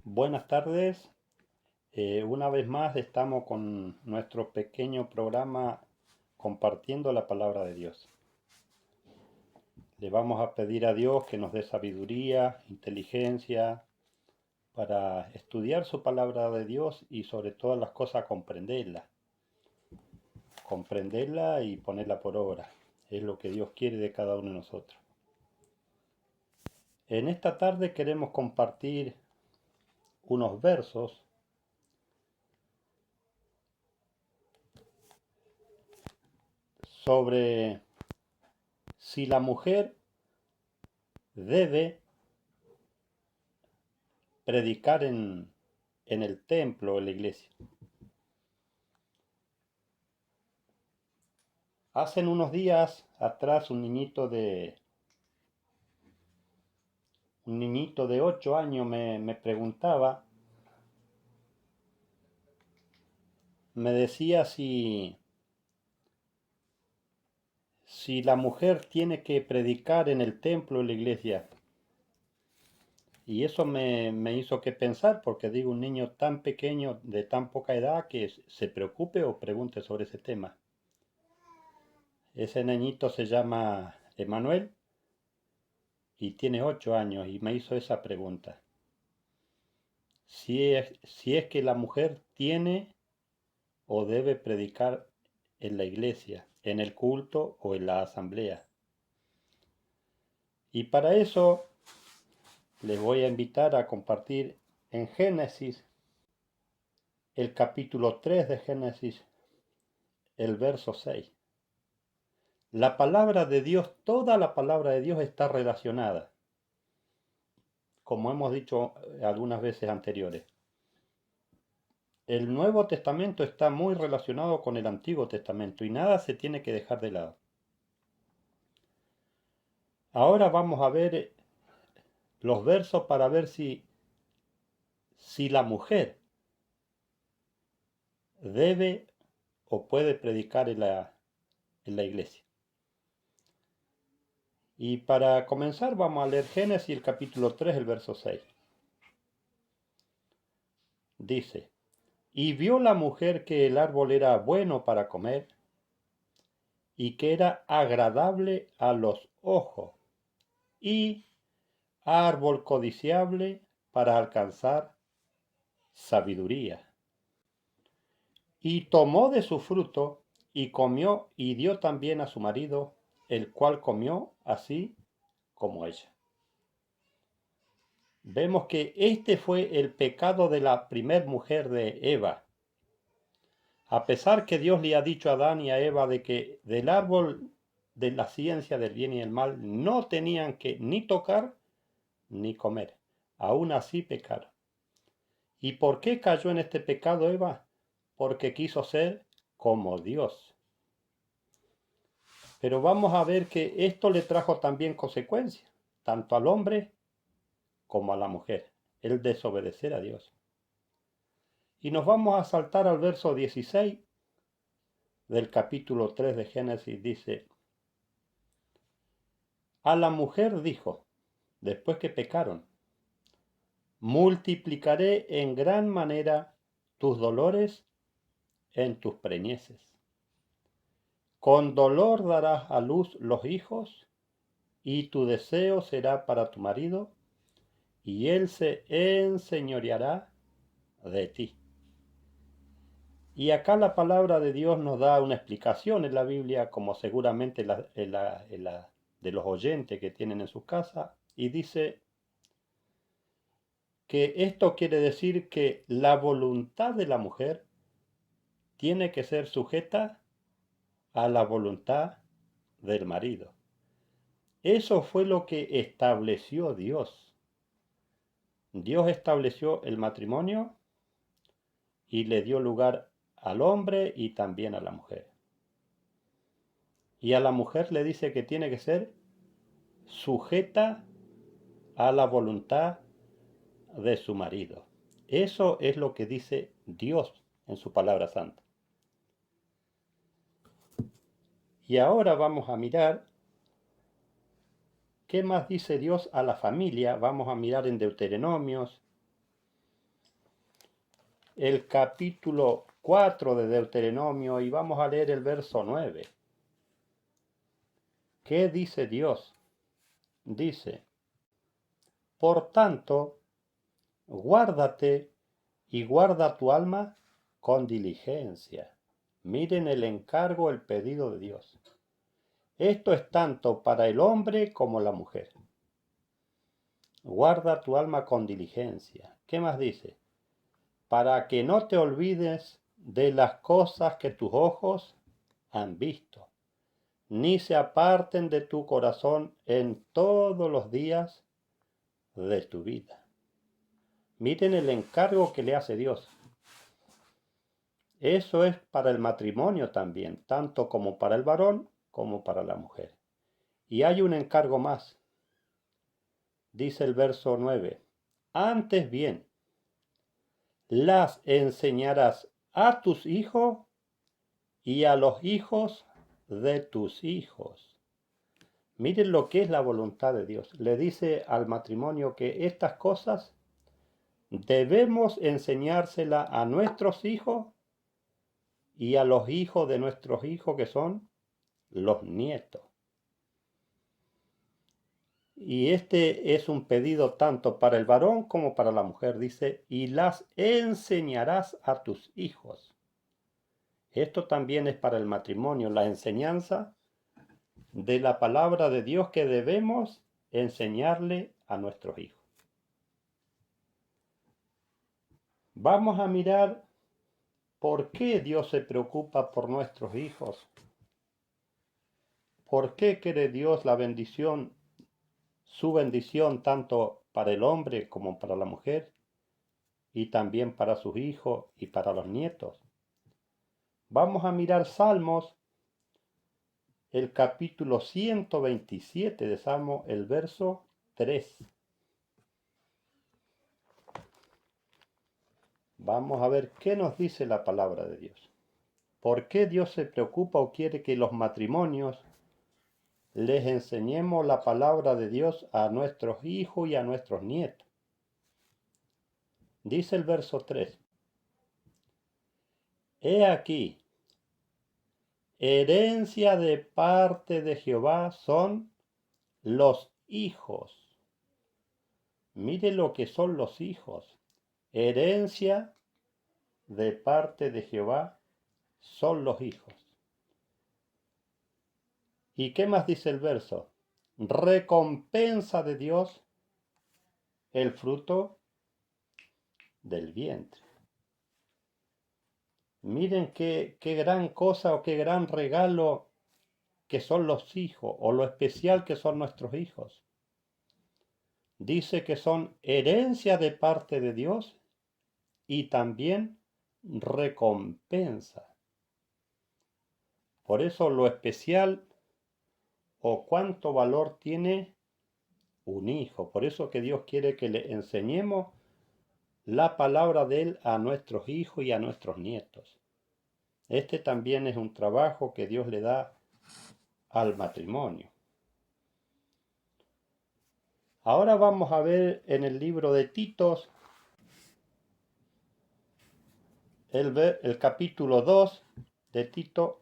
Buenas tardes. Una vez más estamos con nuestro pequeño programa compartiendo la palabra de Dios. Le vamos a pedir a Dios que nos dé sabiduría, inteligencia para estudiar su palabra de Dios y sobre todas las cosas comprenderla y ponerla por obra. Es lo que Dios quiere de cada uno de nosotros. En esta tarde queremos compartir unos versos sobre si la mujer debe predicar en el templo o en la iglesia. Hace unos días atrás un niñito de 8 años me preguntaba, me decía si la mujer tiene que predicar en el templo o en la iglesia. Y eso me hizo que pensar, porque digo, un niño tan pequeño, de tan poca edad, que se preocupe o pregunte sobre ese tema. Ese niñito se llama Emanuel y tiene 8 años y me hizo esa pregunta. Si es que la mujer tiene o debe predicar en la iglesia, en el culto o en la asamblea. Y para eso les voy a invitar a compartir en Génesis, el capítulo 3 de Génesis, el verso 6. La palabra de Dios, toda la palabra de Dios está relacionada, como hemos dicho algunas veces anteriores. El Nuevo Testamento está muy relacionado con el Antiguo Testamento y nada se tiene que dejar de lado. Ahora vamos a ver los versos para ver si la mujer debe o puede predicar en la iglesia. Y para comenzar vamos a leer Génesis, el capítulo 3, el verso 6. Dice, y vio la mujer que el árbol era bueno para comer y que era agradable a los ojos y árbol codiciable para alcanzar sabiduría. Y tomó de su fruto y comió y dio también a su marido, el cual comió así como ella. Vemos que este fue el pecado de la primer mujer de Eva. A pesar que Dios le ha dicho a Adán y a Eva de que del árbol de la ciencia del bien y el mal no tenían que ni tocar ni comer. Aún así pecaron. ¿Y por qué cayó en este pecado Eva? Porque quiso ser como Dios. Pero vamos a ver que esto le trajo también consecuencias, tanto al hombre como a la mujer, el desobedecer a Dios. Y nos vamos a saltar al verso 16 del capítulo 3 de Génesis. Dice, a la mujer dijo, después que pecaron, multiplicaré en gran manera tus dolores en tus preñeces. Con dolor darás a luz los hijos, y tu deseo será para tu marido, y él se enseñoreará de ti. Y acá la palabra de Dios nos da una explicación en la Biblia, como seguramente de los oyentes que tienen en sus casas, y dice que esto quiere decir que la voluntad de la mujer tiene que ser sujeta a la voluntad del marido. Eso fue lo que estableció Dios. Dios estableció el matrimonio y le dio lugar al hombre y también a la mujer. Y a la mujer le dice que tiene que ser sujeta a la voluntad de su marido. Eso es lo que dice Dios en su palabra santa. Y ahora vamos a mirar qué más dice Dios a la familia. Vamos a mirar en Deuteronomios, el capítulo 4 de Deuteronomio y vamos a leer el verso 9. ¿Qué dice Dios? Dice, por tanto, guárdate y guarda tu alma con diligencia. Miren el encargo, el pedido de Dios. Esto es tanto para el hombre como la mujer. Guarda tu alma con diligencia. ¿Qué más dice? Para que no te olvides de las cosas que tus ojos han visto, ni se aparten de tu corazón en todos los días de tu vida. Miren el encargo que le hace Dios. Eso es para el matrimonio también, tanto como para el varón como para la mujer. Y hay un encargo más. Dice el verso 9. Antes bien, las enseñarás a tus hijos y a los hijos de tus hijos. Miren lo que es la voluntad de Dios. Le dice al matrimonio que estas cosas debemos enseñárselas a nuestros hijos y a los hijos de nuestros hijos, que son los nietos. Y este es un pedido tanto para el varón como para la mujer. Dice, y las enseñarás a tus hijos. Esto también es para el matrimonio, la enseñanza de la palabra de Dios que debemos enseñarle a nuestros hijos. Vamos a mirar por qué Dios se preocupa por nuestros hijos. ¿Por qué quiere Dios la bendición, su bendición tanto para el hombre como para la mujer y también para sus hijos y para los nietos? Vamos a mirar Salmos, el capítulo 127 de Salmo, el verso 3. Vamos a ver qué nos dice la palabra de Dios. ¿Por qué Dios se preocupa o quiere que los matrimonios les enseñemos la palabra de Dios a nuestros hijos y a nuestros nietos? Dice el verso 3. He aquí, herencia de parte de Jehová son los hijos. Mire lo que son los hijos. Herencia de parte de Jehová son los hijos. ¿Y qué más dice el verso? Recompensa de Dios el fruto del vientre. Miren qué gran cosa o qué gran regalo que son los hijos, o lo especial que son nuestros hijos. Dice que son herencia de parte de Dios y también recompensa. Por eso lo especial o cuánto valor tiene un hijo. Por eso que Dios quiere que le enseñemos la palabra de Él a nuestros hijos y a nuestros nietos. Este también es un trabajo que Dios le da al matrimonio. Ahora vamos a ver en el libro de Titos, el capítulo 2 de Tito,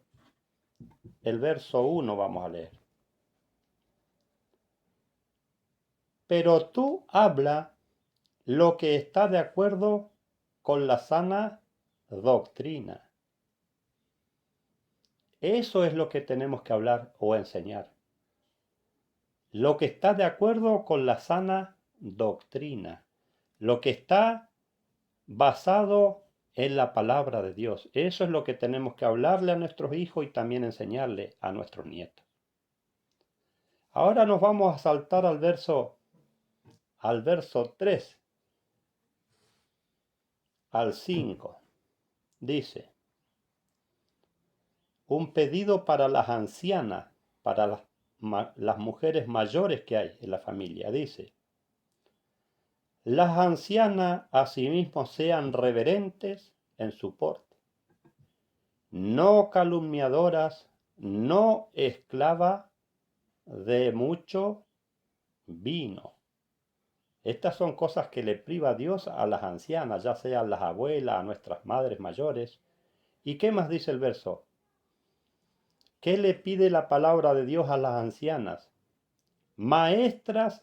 el verso 1 vamos a leer. Pero tú habla lo que está de acuerdo con la sana doctrina. Eso es lo que tenemos que hablar o enseñar. Lo que está de acuerdo con la sana doctrina. Lo que está basado en la palabra de Dios. Eso es lo que tenemos que hablarle a nuestros hijos y también enseñarle a nuestros nietos. Ahora nos vamos a saltar al verso 3 al 5. Dice, un pedido para las ancianas, para las mujeres mayores que hay en la familia. Dice, las ancianas asimismo sean reverentes en su porte, no calumniadoras, no esclavas de mucho vino. Estas son cosas que le priva Dios a las ancianas, ya sean las abuelas, a nuestras madres mayores. ¿Y qué más dice el verso? ¿Qué le pide la palabra de Dios a las ancianas? Maestras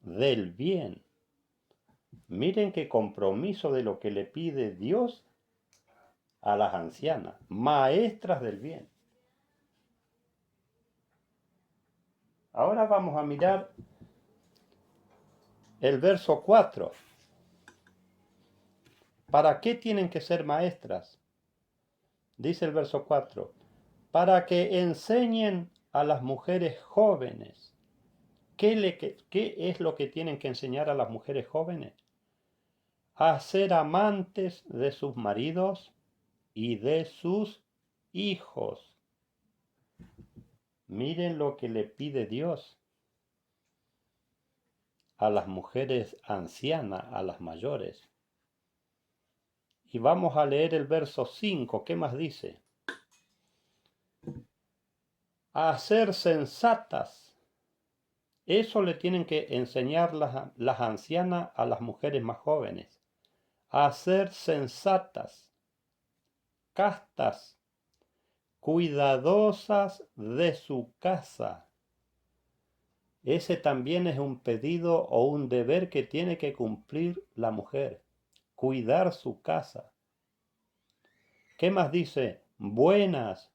del bien. Miren qué compromiso de lo que le pide Dios a las ancianas, maestras del bien. Ahora vamos a mirar el verso 4. ¿Para qué tienen que ser maestras? Dice el verso 4. Para que enseñen a las mujeres jóvenes. ¿Qué es lo que tienen que enseñar a las mujeres jóvenes? A ser amantes de sus maridos y de sus hijos. Miren lo que le pide Dios a las mujeres ancianas, a las mayores. Y vamos a leer el verso 5. ¿Qué más dice? A ser sensatas. Eso le tienen que enseñar las ancianas a las mujeres más jóvenes. A ser sensatas, castas, cuidadosas de su casa. Ese también es un pedido o un deber que tiene que cumplir la mujer. Cuidar su casa. ¿Qué más dice? Buenas,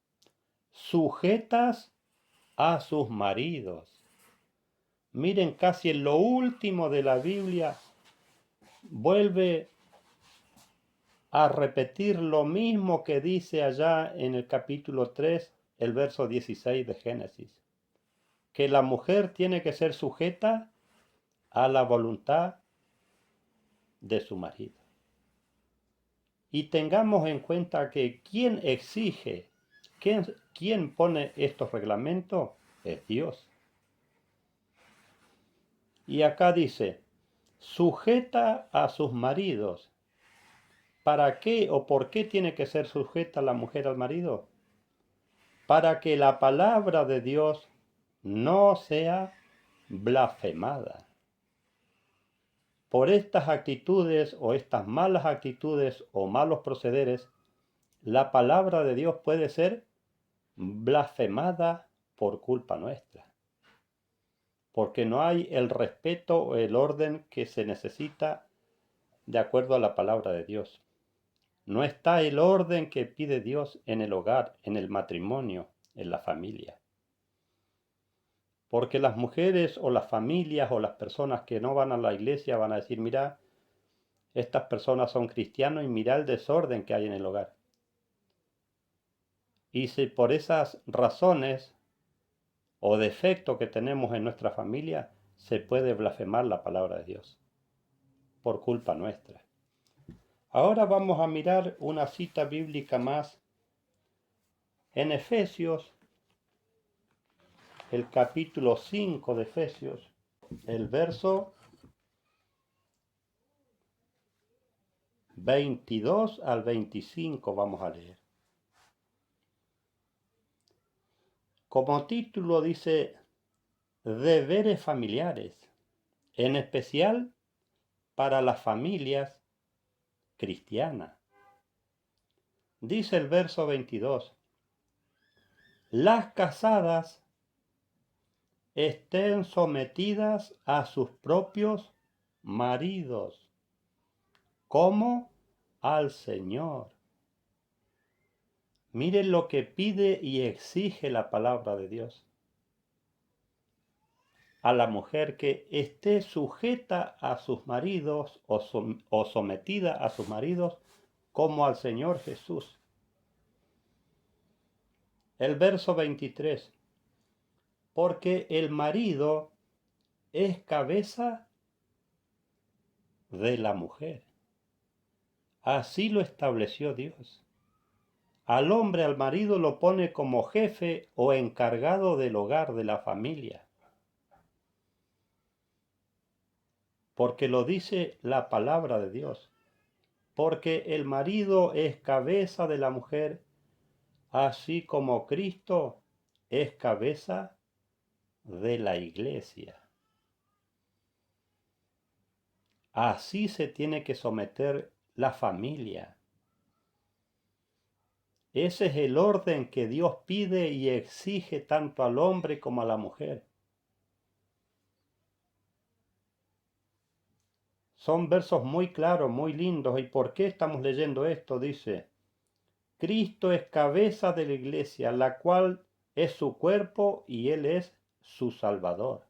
sujetas a sus maridos. Miren, casi en lo último de la Biblia vuelve a repetir lo mismo que dice allá en el capítulo 3, el verso 16 de Génesis. Que la mujer tiene que ser sujeta a la voluntad de su marido. Y tengamos en cuenta que quien exige, quien pone estos reglamentos, es Dios. Y acá dice, sujeta a sus maridos. ¿Para qué o por qué tiene que ser sujeta la mujer al marido? Para que la palabra de Dios no sea blasfemada. Por estas actitudes o estas malas actitudes o malos procederes, la palabra de Dios puede ser blasfemada por culpa nuestra. Porque no hay el respeto o el orden que se necesita de acuerdo a la palabra de Dios. No está el orden que pide Dios en el hogar, en el matrimonio, en la familia. Porque las mujeres o las familias o las personas que no van a la iglesia van a decir, mira, estas personas son cristianos y mira el desorden que hay en el hogar. Y si por esas razones o defectos que tenemos en nuestra familia, se puede blasfemar la palabra de Dios por culpa nuestra. Ahora vamos a mirar una cita bíblica más en Efesios, el capítulo 5 de Efesios, el verso 22 al 25 vamos a leer. Como título dice, deberes familiares, en especial para las familias cristianas. Dice el verso 22, las casadas estén sometidas a sus propios maridos, como al Señor. Miren lo que pide y exige la palabra de Dios. A la mujer que esté sujeta a sus maridos o sometida a sus maridos como al Señor Jesús. El verso 23. Porque el marido es cabeza de la mujer. Así lo estableció Dios. Al hombre, al marido, lo pone como jefe o encargado del hogar, de la familia. Porque lo dice la palabra de Dios. Porque el marido es cabeza de la mujer, así como Cristo es cabeza de la iglesia. Así se tiene que someter la familia. Ese es el orden que Dios pide y exige tanto al hombre como a la mujer. Son versos muy claros, muy lindos. ¿Y por qué estamos leyendo esto? Dice, Cristo es cabeza de la iglesia, la cual es su cuerpo y Él es su Salvador.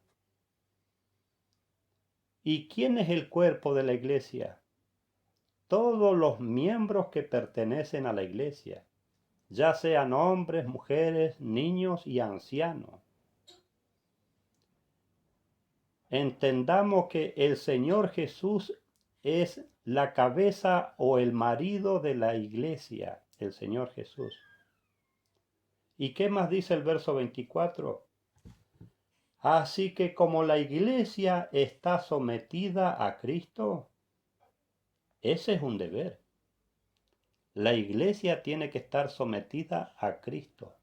¿Y quién es el cuerpo de la iglesia? Todos los miembros que pertenecen a la iglesia, ya sean hombres, mujeres, niños y ancianos. Entendamos que el Señor Jesús es la cabeza o el marido de la iglesia, el Señor Jesús. ¿Y qué más dice el verso 24? Así que como la iglesia está sometida a Cristo, ese es un deber. La iglesia tiene que estar sometida a Cristo.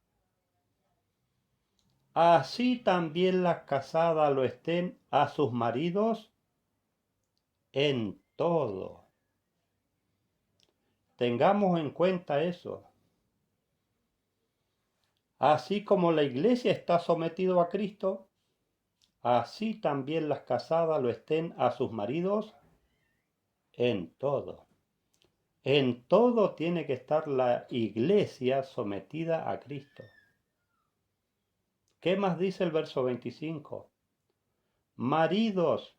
Así también las casadas lo estén a sus maridos en todo. Tengamos en cuenta eso. Así como la iglesia está sometida a Cristo, así también las casadas lo estén a sus maridos en todo. En todo tiene que estar la iglesia sometida a Cristo. ¿Qué más dice el verso 25? Maridos,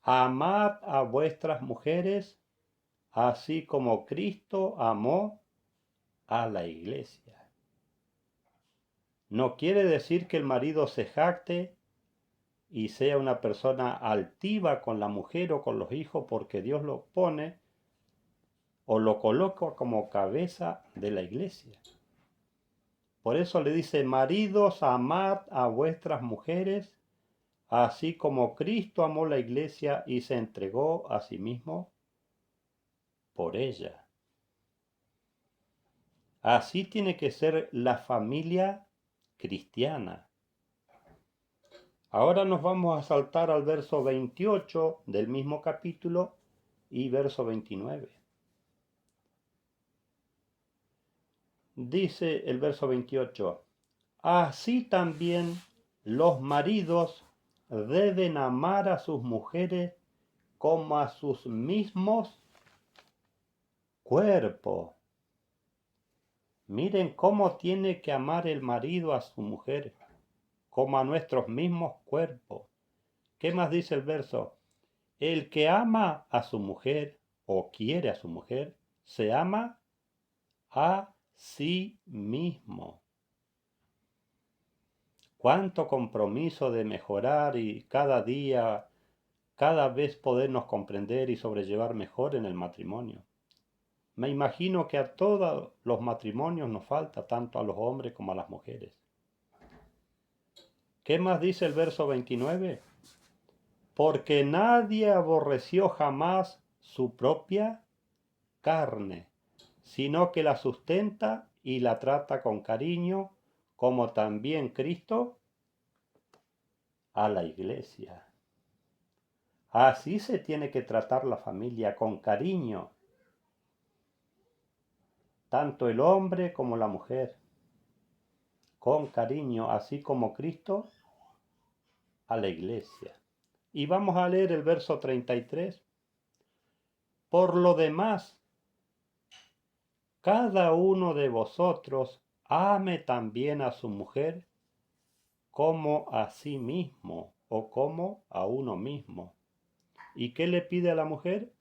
amad a vuestras mujeres, así como Cristo amó a la iglesia. No quiere decir que el marido se jacte y sea una persona altiva con la mujer o con los hijos porque Dios lo pone o lo coloca como cabeza de la iglesia. Por eso le dice, maridos, amad a vuestras mujeres, así como Cristo amó la iglesia y se entregó a sí mismo por ella. Así tiene que ser la familia cristiana. Ahora nos vamos a saltar al verso 28 del mismo capítulo y verso 29. Dice el verso 28, así también los maridos deben amar a sus mujeres como a sus mismos cuerpos. Miren cómo tiene que amar el marido a su mujer, como a nuestros mismos cuerpos. ¿Qué más dice el verso? El que ama a su mujer o quiere a su mujer, se ama a sí mismo. Cuánto compromiso de mejorar y cada día, cada vez podernos comprender y sobrellevar mejor en el matrimonio. Me imagino que a todos los matrimonios nos falta, tanto a los hombres como a las mujeres. ¿Qué más dice el verso 29? Porque nadie aborreció jamás su propia carne, sino que la sustenta y la trata con cariño, como también Cristo a la iglesia. Así se tiene que tratar la familia, con cariño, tanto el hombre como la mujer, con cariño, así como Cristo a la iglesia. Y vamos a leer el verso 33. Por lo demás, cada uno de vosotros ame también a su mujer como a sí mismo o como a uno mismo. ¿Y qué le pide a la mujer?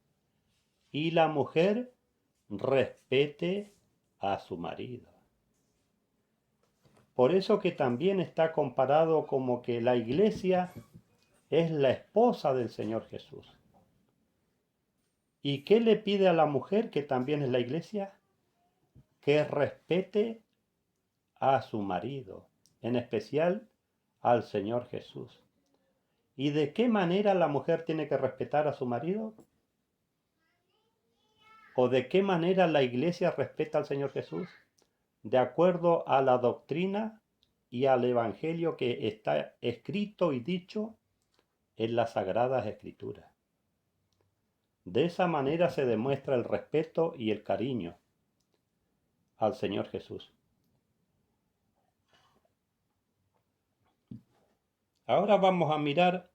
Y la mujer respete a su marido. Por eso que también está comparado como que la iglesia es la esposa del Señor Jesús. ¿Y qué le pide a la mujer, que también es la iglesia? Que respete a su marido, en especial al Señor Jesús. ¿Y de qué manera la mujer tiene que respetar a su marido? ¿O de qué manera la iglesia respeta al Señor Jesús? De acuerdo a la doctrina y al evangelio que está escrito y dicho en las Sagradas Escrituras. De esa manera se demuestra el respeto y el cariño al Señor Jesús. Ahora vamos a mirar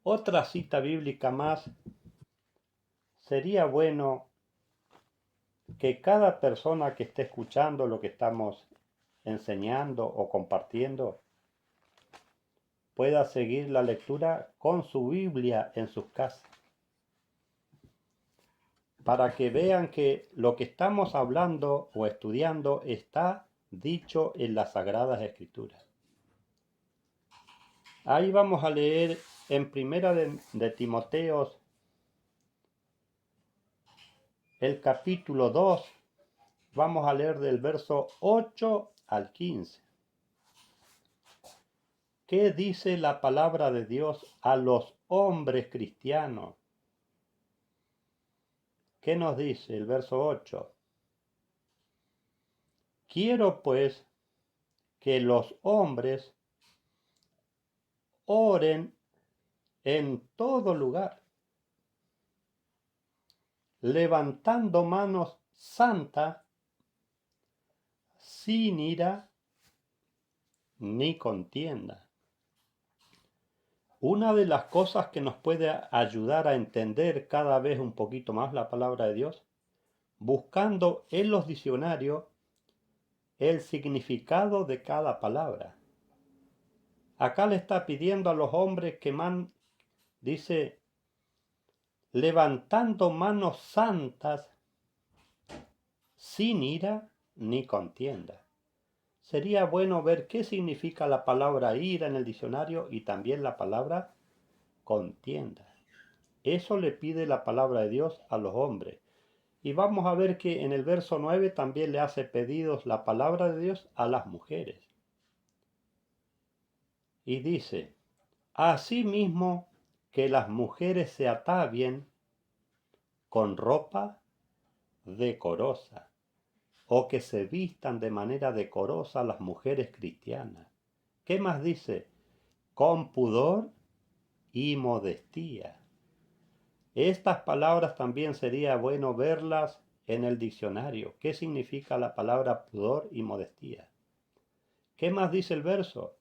otra cita bíblica más. Sería bueno que cada persona que esté escuchando lo que estamos enseñando o compartiendo pueda seguir la lectura con su Biblia en sus casas, para que vean que lo que estamos hablando o estudiando está dicho en las Sagradas Escrituras. Ahí vamos a leer en Primera de Timoteos, el capítulo 2, vamos a leer del verso 8 al 15. ¿Qué dice la palabra de Dios a los hombres cristianos? ¿Qué nos dice el verso 8? Quiero pues que los hombres oren en todo lugar, levantando manos santas, sin ira ni contienda. Una de las cosas que nos puede ayudar a entender cada vez un poquito más la palabra de Dios, buscando en los diccionarios el significado de cada palabra. Acá le está pidiendo a los hombres que dice, levantando manos santas, sin ira ni contienda. Sería bueno ver qué significa la palabra ira en el diccionario y también la palabra contienda. Eso le pide la palabra de Dios a los hombres. Y vamos a ver que en el verso 9 también le hace pedidos la palabra de Dios a las mujeres. Y dice, asimismo que las mujeres se atavien con ropa decorosa, o que se vistan de manera decorosa las mujeres cristianas. ¿Qué más dice? Con pudor y modestia. Estas palabras también sería bueno verlas en el diccionario. ¿Qué significa la palabra pudor y modestia? ¿Qué más dice el verso?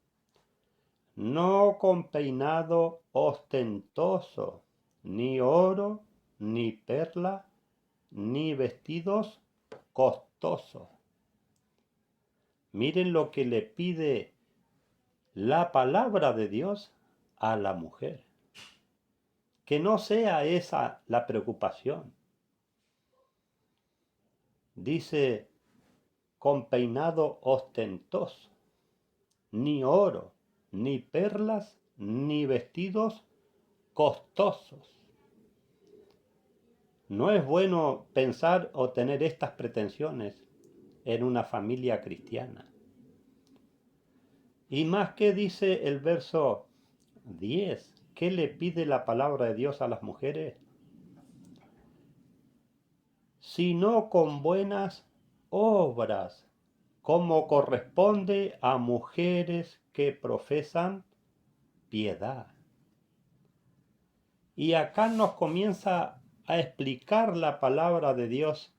No con peinado ostentoso, ni oro, ni perla, ni vestidos costosos. Miren lo que le pide la palabra de Dios a la mujer. Que no sea esa la preocupación. Dice, con peinado ostentoso, ni oro, ni perlas, ni vestidos costosos. No es bueno pensar o tener estas pretensiones en una familia cristiana. Y más que dice el verso 10, ¿qué le pide la palabra de Dios a las mujeres? Sino con buenas obras, como corresponde a mujeres que profesan piedad. Y acá nos comienza a explicar la palabra de Dios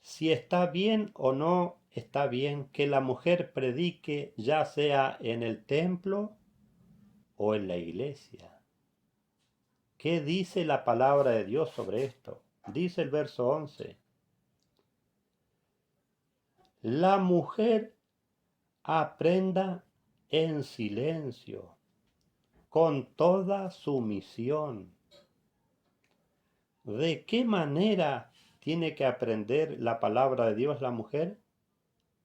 si está bien o no está bien que la mujer predique, ya sea en el templo o en la iglesia. ¿Qué dice la palabra de Dios sobre esto? Dice el verso 11. La mujer aprenda en silencio, con toda sumisión. ¿De qué manera tiene que aprender la palabra de Dios la mujer?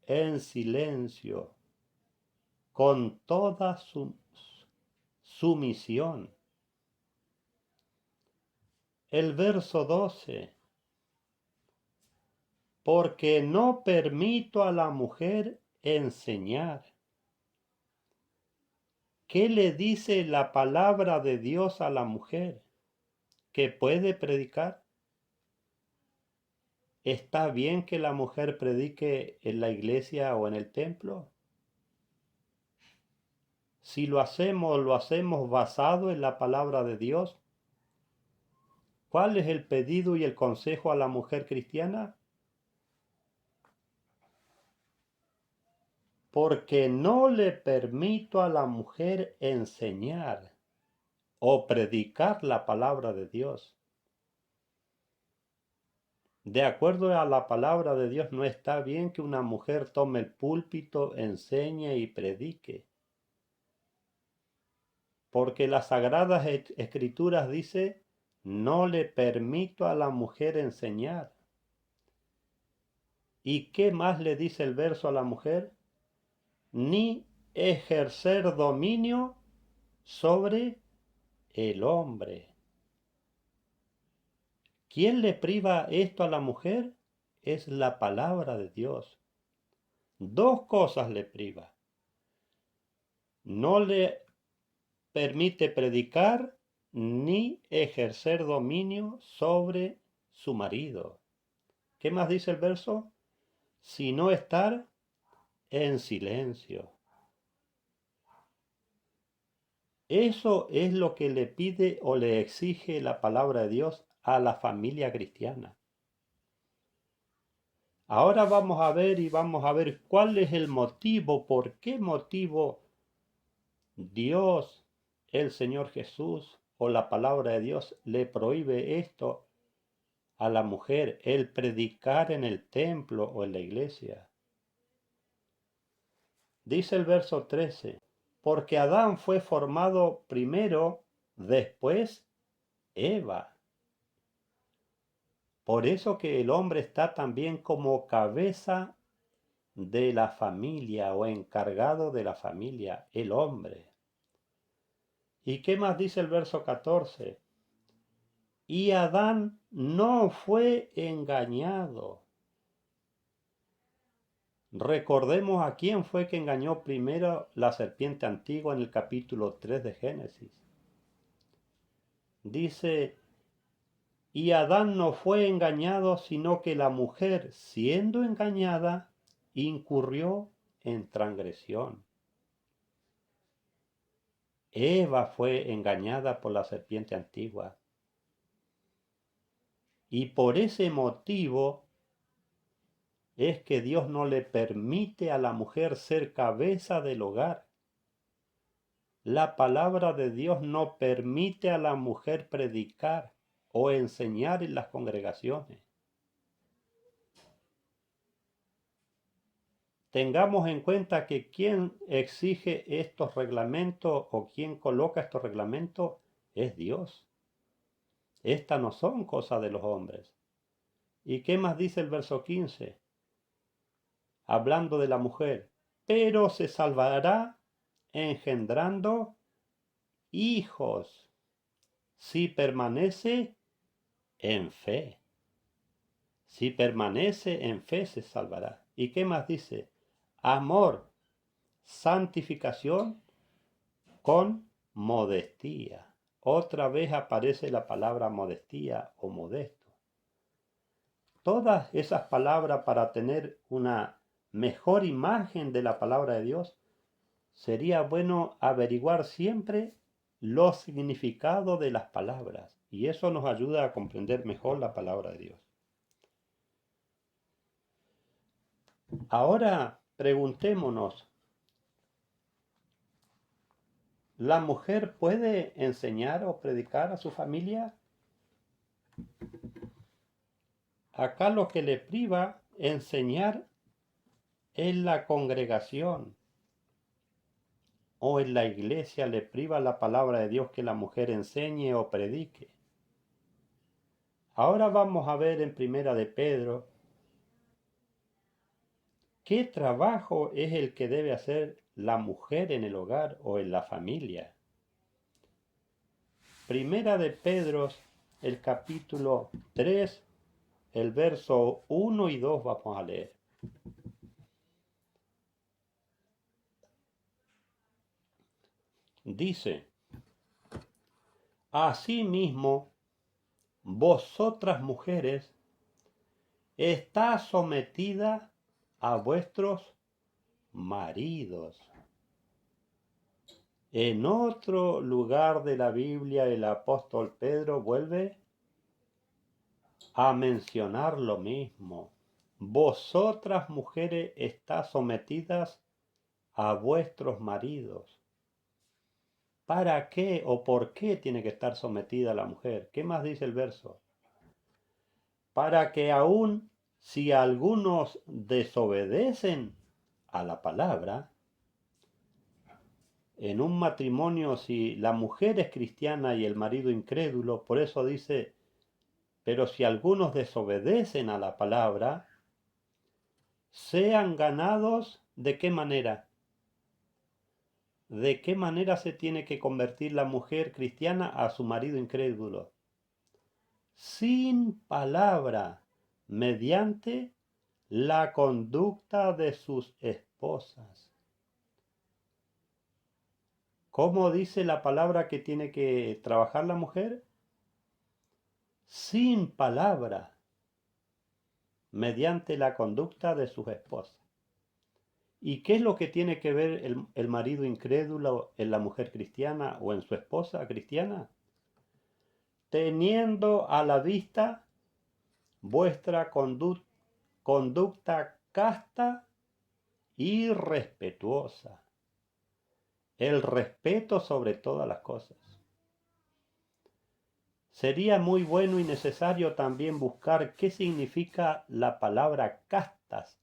En silencio, con toda sumisión. El verso 12. Porque no permito a la mujer enseñar. ¿Qué le dice la palabra de Dios a la mujer? ¿Que puede predicar? ¿Está bien que la mujer predique en la iglesia o en el templo? Si lo hacemos basado en la palabra de Dios, ¿Cuál es el pedido y el consejo a la mujer cristiana? Porque no le permito a la mujer enseñar o predicar la palabra de Dios. De acuerdo a la palabra de Dios, no está bien que una mujer tome el púlpito, enseñe y predique. Porque las sagradas escrituras dice, no le permito a la mujer enseñar. ¿Y qué más le dice el verso a la mujer? Ni ejercer dominio sobre el hombre. ¿Quién le priva esto a la mujer? Es la palabra de Dios. Dos cosas le priva. No le permite predicar ni ejercer dominio sobre su marido. ¿Qué más dice el verso? Sino estar en silencio. Eso es lo que le pide o le exige la palabra de Dios a la familia cristiana. Ahora vamos a ver cuál es el motivo, por qué motivo Dios, el Señor Jesús o la palabra de Dios le prohíbe esto a la mujer, el predicar en el templo o en la iglesia. Dice el verso 13, porque Adán fue formado primero, después Eva. Por eso que el hombre está también como cabeza de la familia o encargado de la familia, el hombre. ¿Y qué más dice el verso 14? Y Adán no fue engañado. Recordemos a quién fue que engañó primero la serpiente antigua en el capítulo 3 de Génesis. Dice, y Adán no fue engañado, sino que la mujer, siendo engañada, incurrió en transgresión. Eva fue engañada por la serpiente antigua. Y por ese motivo es que Dios no le permite a la mujer ser cabeza del hogar. La palabra de Dios no permite a la mujer predicar o enseñar en las congregaciones. Tengamos en cuenta que quien exige estos reglamentos o quien coloca estos reglamentos es Dios. Estas no son cosas de los hombres. ¿Y qué más dice el verso 15? Hablando de la mujer, pero se salvará engendrando hijos si permanece en fe. Si permanece en fe se salvará. ¿Y qué más dice? Amor, santificación con modestia. Otra vez aparece la palabra modestia o modesto. Todas esas palabras para tener una mejor imagen de la palabra de Dios, sería bueno averiguar siempre los significados de las palabras. Y eso nos ayuda a comprender mejor la palabra de Dios. Ahora preguntémonos, ¿la mujer puede enseñar o predicar a su familia? Acá lo que le priva enseñar en la congregación o en la iglesia, le priva la palabra de Dios que la mujer enseñe o predique. Ahora vamos a ver en Primera de Pedro qué trabajo es el que debe hacer la mujer en el hogar o en la familia. Primera de Pedro, el capítulo 3, el verso 1 y 2 vamos a leer. Dice, asimismo, vosotras mujeres, está sometida a vuestros maridos. En otro lugar de la Biblia el apóstol Pedro vuelve a mencionar lo mismo. Vosotras, mujeres, estáis sometidas a vuestros maridos. ¿Para qué o por qué tiene que estar sometida la mujer? ¿Qué más dice el verso? Para que aun si algunos desobedecen a la palabra, en un matrimonio, si la mujer es cristiana y el marido incrédulo, por eso dice, pero si algunos desobedecen a la palabra, sean ganados, ¿de qué manera? ¿De qué manera se tiene que convertir la mujer cristiana a su marido incrédulo? Sin palabra, mediante la conducta de sus esposas. ¿Cómo dice la palabra que tiene que trabajar la mujer? Sin palabra, mediante la conducta de sus esposas. ¿Y qué es lo que tiene que ver el marido incrédulo en la mujer cristiana o en su esposa cristiana? Teniendo a la vista vuestra conducta casta y respetuosa. El respeto sobre todas las cosas. Sería muy bueno y necesario también buscar qué significa la palabra castas.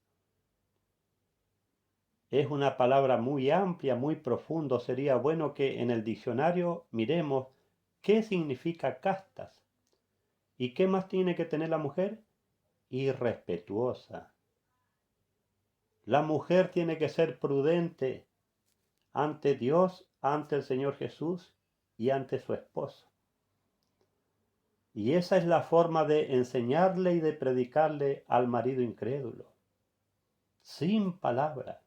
Es una palabra muy amplia, muy profunda. Sería bueno que en el diccionario miremos qué significa castas. ¿Y qué más tiene que tener la mujer? Irrespetuosa. La mujer tiene que ser prudente ante Dios, ante el Señor Jesús y ante su esposo. Y esa es la forma de enseñarle y de predicarle al marido incrédulo. Sin palabra.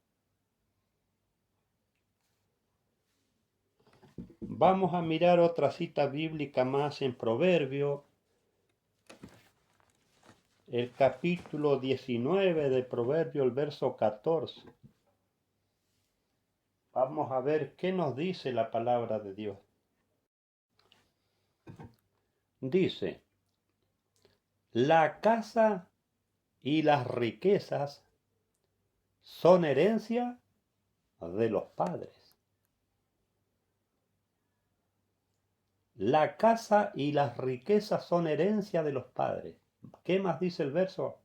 Vamos a mirar otra cita bíblica más en Proverbio, el capítulo 19 de Proverbio, el verso 14. Vamos a ver qué nos dice la palabra de Dios. Dice, la casa y las riquezas son herencia de los padres. La casa y las riquezas son herencia de los padres. ¿Qué más dice el verso?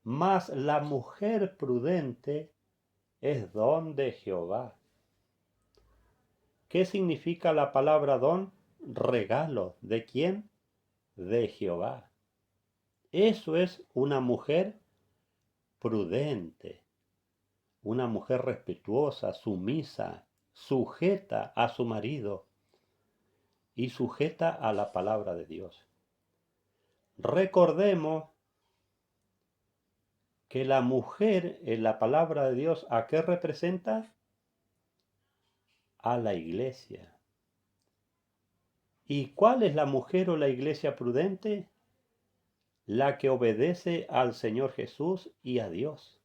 Mas la mujer prudente es don de Jehová. ¿Qué significa la palabra don? Regalo. ¿De quién? De Jehová. Eso es una mujer prudente, una mujer respetuosa, sumisa, sujeta a su marido y sujeta a la palabra de Dios. Recordemos que la mujer en la palabra de Dios, ¿a qué representa? A la iglesia. ¿Y cuál es la mujer o la iglesia prudente? La que obedece al Señor Jesús y a Dios.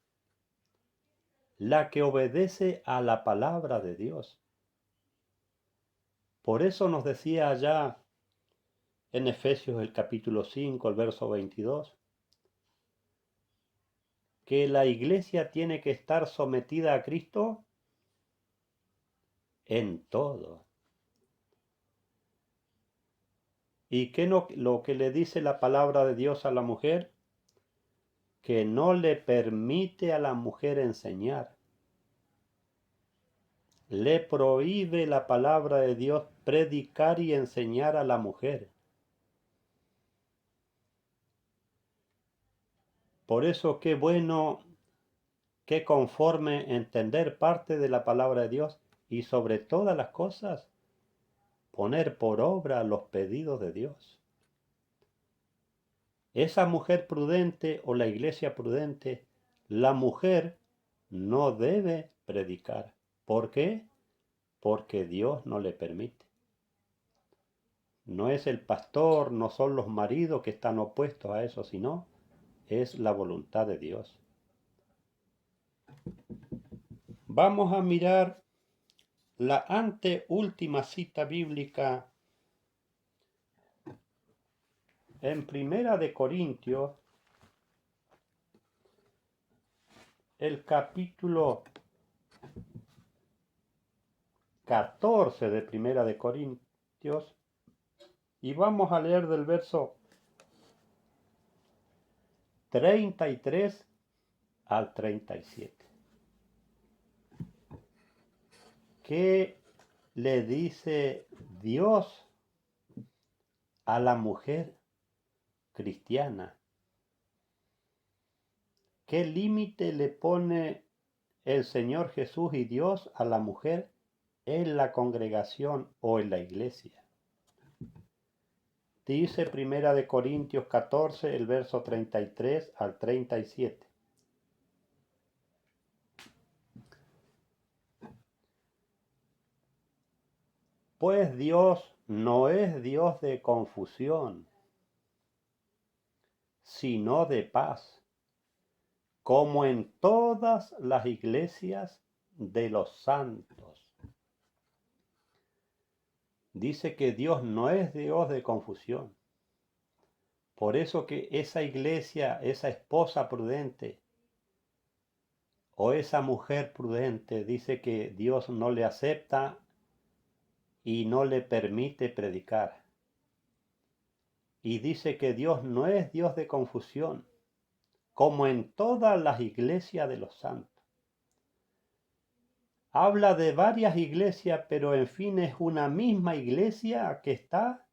La que obedece a la palabra de Dios. Por eso nos decía allá en Efesios el capítulo 5, el verso 22, que la iglesia tiene que estar sometida a Cristo en todo. ¿Y qué no, lo que le dice la palabra de Dios a la mujer? Que no le permite a la mujer enseñar. Le prohíbe la palabra de Dios predicar y enseñar a la mujer. Por eso qué bueno, qué conforme entender parte de la palabra de Dios y sobre todas las cosas poner por obra los pedidos de Dios. Esa mujer prudente o la iglesia prudente, la mujer no debe predicar. ¿Por qué? Porque Dios no le permite. No es el pastor, no son los maridos que están opuestos a eso, sino es la voluntad de Dios. Vamos a mirar la anteúltima cita bíblica En Primera de Corintios, el capítulo 14 de Primera de Corintios, y vamos a leer del verso 33 al 37. ¿Qué le dice Dios a la mujer cristiana? ¿Qué límite le pone el Señor Jesús y Dios a la mujer en la congregación o en la iglesia? Dice Primera de Corintios 14, el verso 33 al 37. Pues Dios no es Dios de confusión, sino de paz, como en todas las iglesias de los santos. Dice que Dios no es Dios de confusión. Por eso que esa iglesia, esa esposa prudente o esa mujer prudente, dice que Dios no le acepta y no le permite predicar. Y dice que Dios no es Dios de confusión, como en todas las iglesias de los santos. Habla de varias iglesias, pero en fin es una misma iglesia que está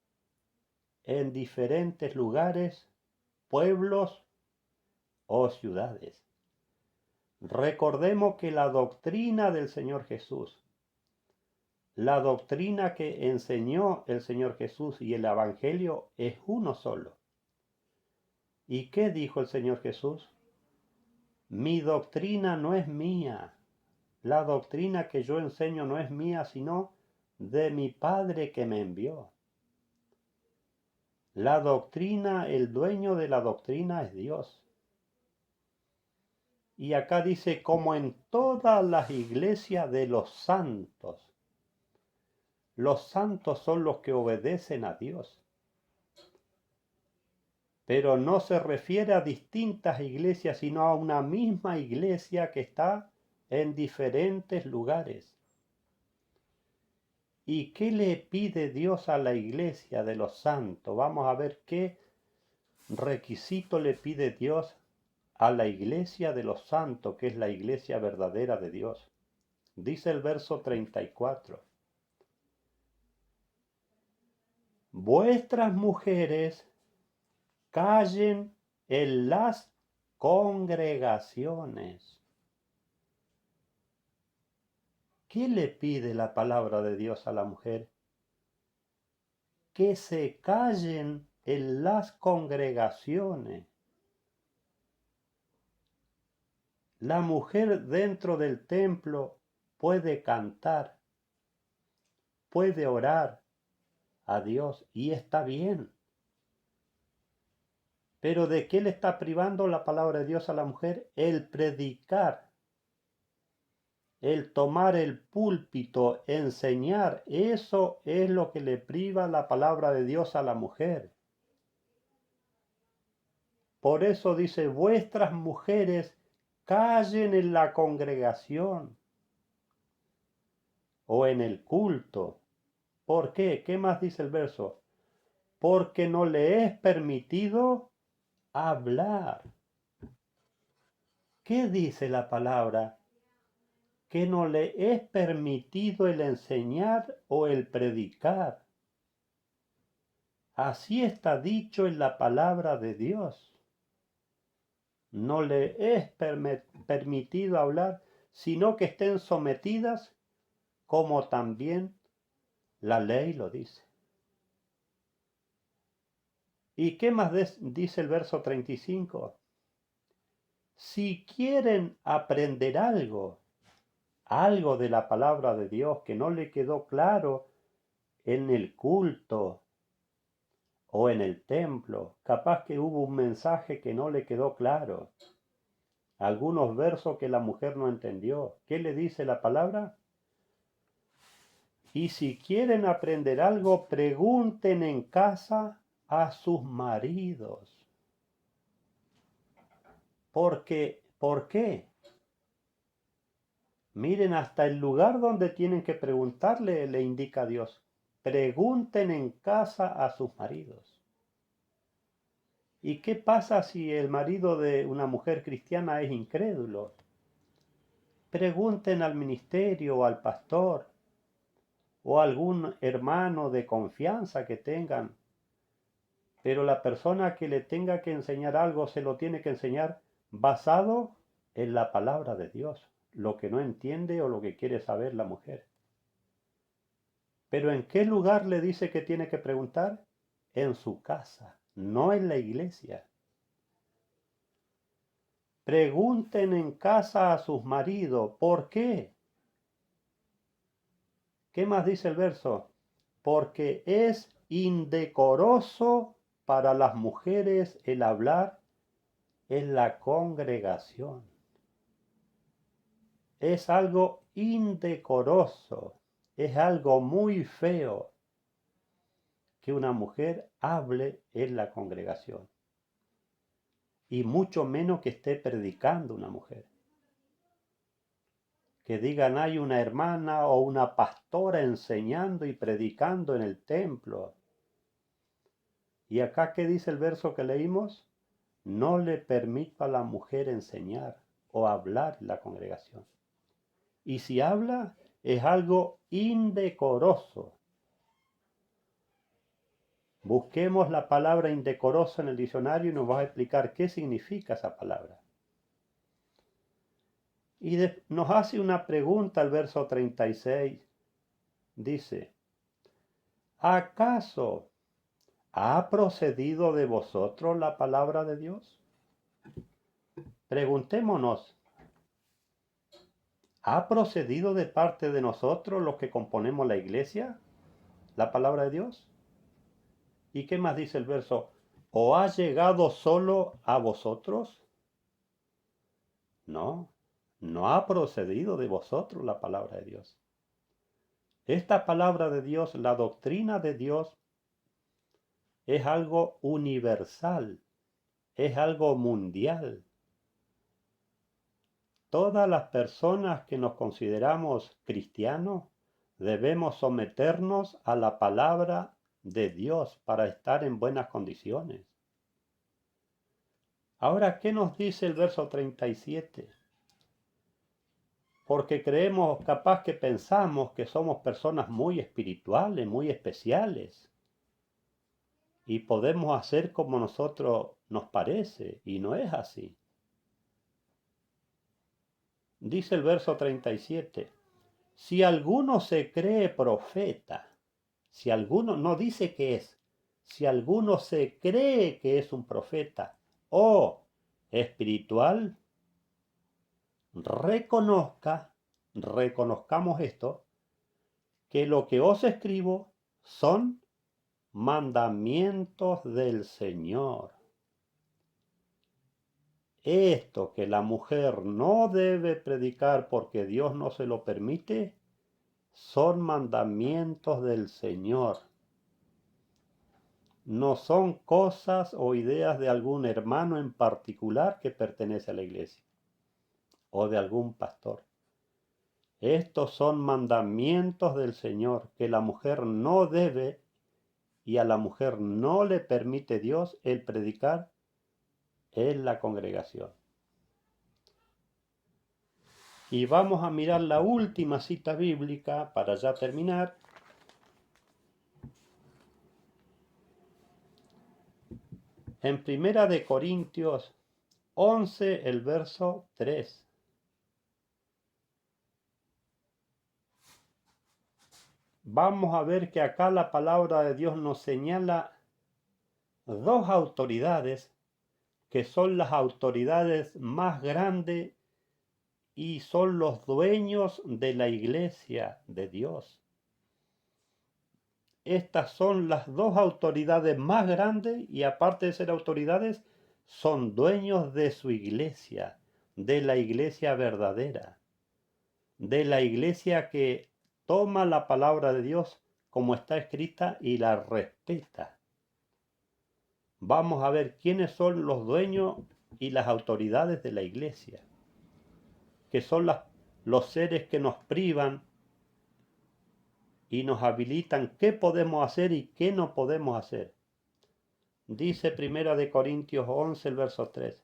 en diferentes lugares, pueblos o ciudades. Recordemos que la doctrina del Señor Jesús, la doctrina que enseñó el Señor Jesús y el Evangelio es uno solo. ¿Y qué dijo el Señor Jesús? Mi doctrina no es mía. La doctrina que yo enseño no es mía, sino de mi Padre que me envió. La doctrina, el dueño de la doctrina es Dios. Y acá dice, como en todas las iglesias de los santos. Los santos son los que obedecen a Dios. Pero no se refiere a distintas iglesias, sino a una misma iglesia que está en diferentes lugares. ¿Y qué le pide Dios a la iglesia de los santos? Vamos a ver qué requisito le pide Dios a la iglesia de los santos, que es la iglesia verdadera de Dios. Dice el verso 34. Vuestras mujeres callen en las congregaciones. ¿Qué le pide la palabra de Dios a la mujer? Que se callen en las congregaciones. La mujer dentro del templo puede cantar, puede orar a Dios y está bien. Pero ¿de qué le está privando la palabra de Dios a la mujer? El predicar, el tomar el púlpito, enseñar. Eso es lo que le priva la palabra de Dios a la mujer. Por eso dice, vuestras mujeres callen en la congregación o en el culto. ¿Por qué? ¿Qué más dice el verso? Porque no le es permitido hablar. ¿Qué dice la palabra? Que no le es permitido el enseñar o el predicar. Así está dicho en la palabra de Dios. No le es permitido hablar, sino que estén sometidas, como también la ley lo dice. ¿Y qué más dice el verso 35? Si quieren aprender algo de la palabra de Dios que no le quedó claro en el culto o en el templo, capaz que hubo un mensaje que no le quedó claro, algunos versos que la mujer no entendió. ¿Qué le dice la palabra? Y si quieren aprender algo, pregunten en casa a sus maridos. Porque, ¿por qué? Miren, hasta el lugar donde tienen que preguntarle le indica Dios. Pregunten en casa a sus maridos. ¿Y qué pasa si el marido de una mujer cristiana es incrédulo? Pregunten al ministerio o al pastor o a algún hermano de confianza que tengan. Pero la persona que le tenga que enseñar algo se lo tiene que enseñar basado en la palabra de Dios, lo que no entiende o lo que quiere saber la mujer. Pero ¿en qué lugar le dice que tiene que preguntar? En su casa, no en la iglesia. Pregunten en casa a sus maridos, ¿por qué? ¿Qué más dice el verso? Porque es indecoroso para las mujeres el hablar en la congregación. Es algo indecoroso, es algo muy feo que una mujer hable en la congregación. Y mucho menos que esté predicando una mujer. Que digan hay una hermana o una pastora enseñando y predicando en el templo. Y acá, ¿qué dice el verso que leímos? No le permito a la mujer enseñar o hablar en la congregación. Y si habla, es algo indecoroso. Busquemos la palabra indecoroso en el diccionario y nos va a explicar qué significa esa palabra. Y nos hace una pregunta el verso 36. Dice, ¿acaso ha procedido de vosotros la palabra de Dios? Preguntémonos, ¿ha procedido de parte de nosotros los que componemos la iglesia la palabra de Dios? ¿Y qué más dice el verso? ¿O ha llegado solo a vosotros? No, no ha procedido de vosotros la palabra de Dios. Esta palabra de Dios, la doctrina de Dios, es algo universal, es algo mundial. Todas las personas que nos consideramos cristianos debemos someternos a la palabra de Dios para estar en buenas condiciones. Ahora, ¿qué nos dice el verso 37? Porque creemos, capaz que pensamos que somos personas muy espirituales, muy especiales, y podemos hacer como nosotros nos parece, y no es así. Dice el verso 37, si alguno se cree profeta, si alguno, no dice que es, si alguno se cree que es un profeta o espiritual, reconozcamos esto, que lo que os escribo son mandamientos del Señor. Esto que la mujer no debe predicar porque Dios no se lo permite, son mandamientos del Señor. No son cosas o ideas de algún hermano en particular que pertenece a la iglesia o de algún pastor. Estos son mandamientos del Señor que la mujer no debe y a la mujer no le permite Dios el predicar en la congregación. Y vamos a mirar la última cita bíblica para ya terminar. En Primera de Corintios 11, el verso 3. Vamos a ver que acá la palabra de Dios nos señala dos autoridades que son las autoridades más grandes y son los dueños de la iglesia de Dios. Estas son las dos autoridades más grandes y aparte de ser autoridades, son dueños de su iglesia, de la iglesia verdadera, de la iglesia que toma la palabra de Dios como está escrita y la respeta. vamos a ver quiénes son los dueños y las autoridades de la iglesia, que son los seres que nos privan y nos habilitan qué podemos hacer y qué no podemos hacer. Dice 1 Corintios 11, el verso 3.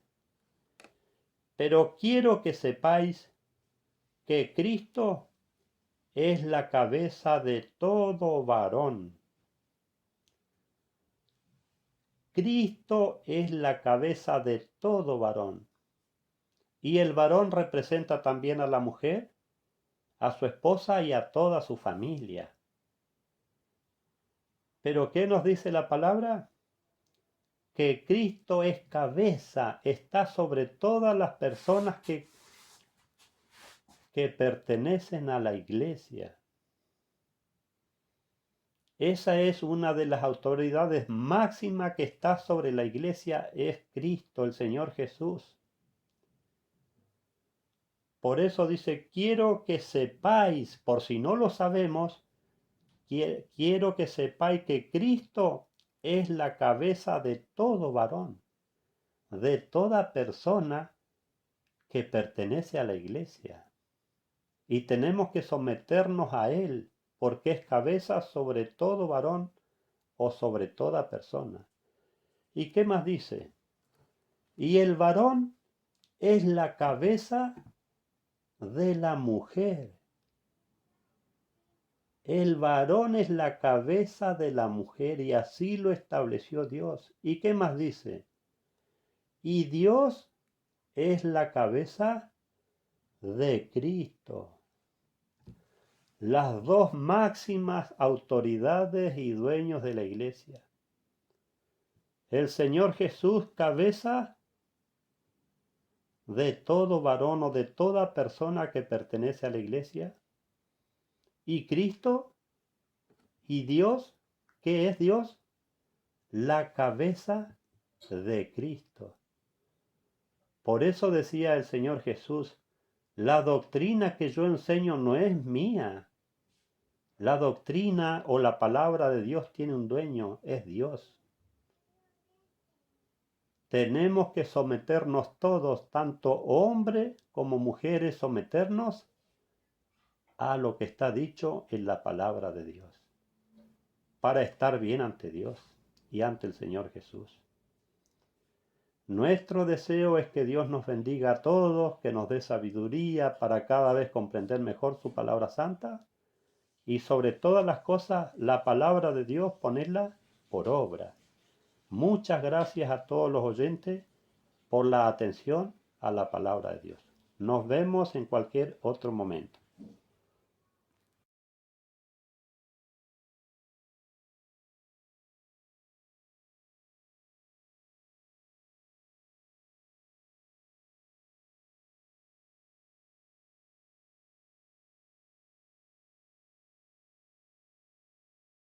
Pero quiero que sepáis que Cristo es la cabeza de todo varón. Cristo es la cabeza de todo varón. Y el varón representa también a la mujer, a su esposa y a toda su familia. Pero ¿qué nos dice la palabra? Que Cristo es cabeza, está sobre todas las personas que pertenecen a la iglesia. Esa es una de las autoridades máximas que está sobre la iglesia, es Cristo, el Señor Jesús. Por eso dice, quiero que sepáis, por si no lo sabemos, quiero que sepáis que Cristo es la cabeza de todo varón, de toda persona que pertenece a la iglesia. Y tenemos que someternos a Él, porque es cabeza sobre todo varón o sobre toda persona. ¿Y qué más dice? Y el varón es la cabeza de la mujer. El varón es la cabeza de la mujer y así lo estableció Dios. ¿Y qué más dice? Y Dios es la cabeza de Cristo. Las dos máximas autoridades y dueños de la iglesia. El Señor Jesús, cabeza de todo varón o de toda persona que pertenece a la iglesia. Y Cristo y Dios, ¿qué es Dios? La cabeza de Cristo. Por eso decía el Señor Jesús, la doctrina que yo enseño no es mía. La doctrina o la palabra de Dios tiene un dueño, es Dios. Tenemos que someternos todos, tanto hombres como mujeres, someternos a lo que está dicho en la palabra de Dios, para estar bien ante Dios y ante el Señor Jesús. Nuestro deseo es que Dios nos bendiga a todos, que nos dé sabiduría para cada vez comprender mejor su palabra santa y sobre todas las cosas la palabra de Dios ponerla por obra. Muchas gracias a todos los oyentes por la atención a la palabra de Dios. Nos vemos en cualquier otro momento.